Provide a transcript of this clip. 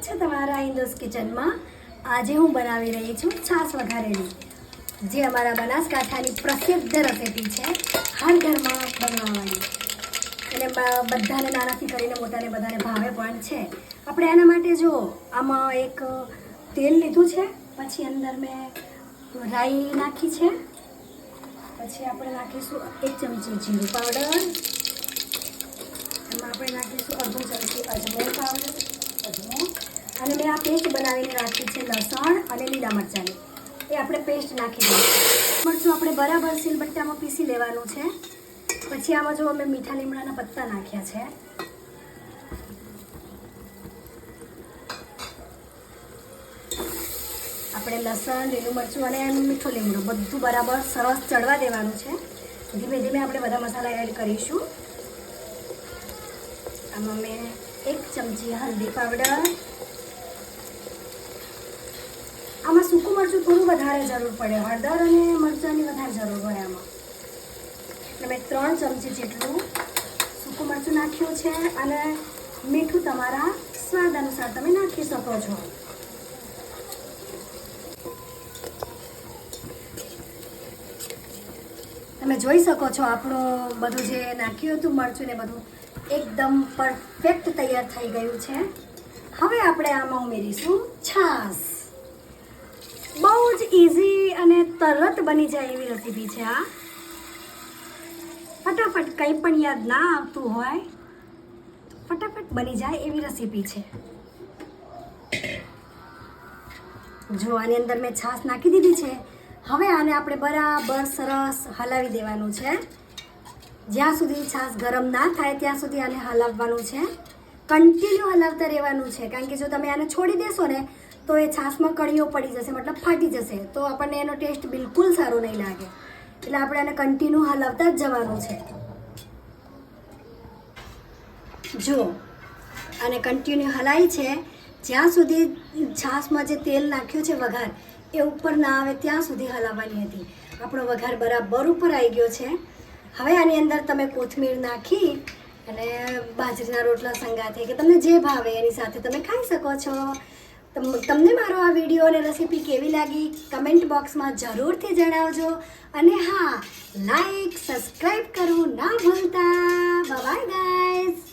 છે તમારા હિન્દુસ કિચનમાં। આજે હું બનાવી રહી છું છાશ વઘારેલી, જે અમારા બનાસકાંઠાની પ્રસિદ્ધ રેસીપી છે, હર ઘરમાં બનાવવાની અને બધાને નાનાથી કરીને મોટાને બધાને ભાવે પણ છે। આપણે એના માટે જો આમાં એક તેલ લીધું છે, પછી અંદર મેં રાઈ નાખી છે, પછી આપણે નાખીશું 1 ચમચી જીરું પાવડર, એમાં આપણે નાખીશું અડધો ચમચી અજમો પાવડર, અને મેં આ પેસ્ટ બનાવીને રાખી છે લસણ અને લીલા મરચાંની, એ આપણે પેસ્ટ નાખી દઈશું। મરચું આપણે બરાબર સિલબટ્ટામાં પીસી લેવાનું છે। પછી આમાં જો અમે મીઠા લીમડાના પત્તા નાખ્યા છે, આપણે લસણ, લીલું મરચું અને મીઠું લીમડું બધું બરાબર સરસ ચડવા દેવાનું છે। ધીમે ધીમે આપણે બધા મસાલા એડ કરીશું। આમાં મેં 1 ચમચી હલ્દી પાવડર, આમાં સૂકું મરચું થોડું વધારે જરૂર પડે, હળદર અને મરચાંની વધારે જરૂર હોય આમાં। એટલે મેં 3 ચમચી જેટલું સૂકું મરચું નાખ્યું છે, અને મીઠું તમારા સ્વાદ અનુસાર તમે નાખી શકો છો। તમે જોઈ શકો છો આપણું બધું જે નાખ્યું હતું મરચું ને બધું એકદમ પરફેક્ટ તૈયાર થઈ ગયું છે। હવે આપણે આમાં ઉમેરીશું છાશ। બહુ જ ઇઝી અને તરત બની જાય એવી રેસીપી છે આ। ફટાફટ કંઈ પણ યાદ ના આવતું હોય ફટાફટ બની જાય એવી રેસીપી છે। જો આની અંદર મેં છાશ નાખી દીધી છે। હવે આને આપણે બરાબર સરસ હલાવી દેવાનું છે। જ્યાં સુધી છાશ ગરમ ના થાય ત્યાં સુધી આને હલાવવાનું છે। કન્ટિન્યુ હલાવતા રહેવાનું છે, કારણ કે જો તમે આને છોડી દેશો ને તો એ છાશમાં કળીઓ પડી જશે, મતલબ ફાટી જશે, તો આપણને એનો ટેસ્ટ બિલકુલ સારો નહીં લાગે। એટલે આપણે આને કન્ટિન્યુ હલાવતા જ જવાનું છે। જો આને કન્ટિન્યુ હલાવી છે, જ્યાં સુધી છાશમાં જે તેલ નાખ્યું છે વઘાર એ ઉપર ના આવે ત્યાં સુધી હલાવવાની હતી। આપણો વઘાર બરાબર ઉપર આવી ગયો છે। હવે આની અંદર તમે કોથમીર નાખી અને બાજરીના રોટલા સંગાથે કે તમને જે ભાવે એની સાથે તમે ખાઈ શકો છો। તમને મારો આ વિડીયો અને રેસીપી કેવી લાગી કમેન્ટ બોક્સમાં જરૂરથી જણાવજો, અને હા, લાઈક સબસ્ક્રાઈબ કરવું ના ભૂલતા। By guys.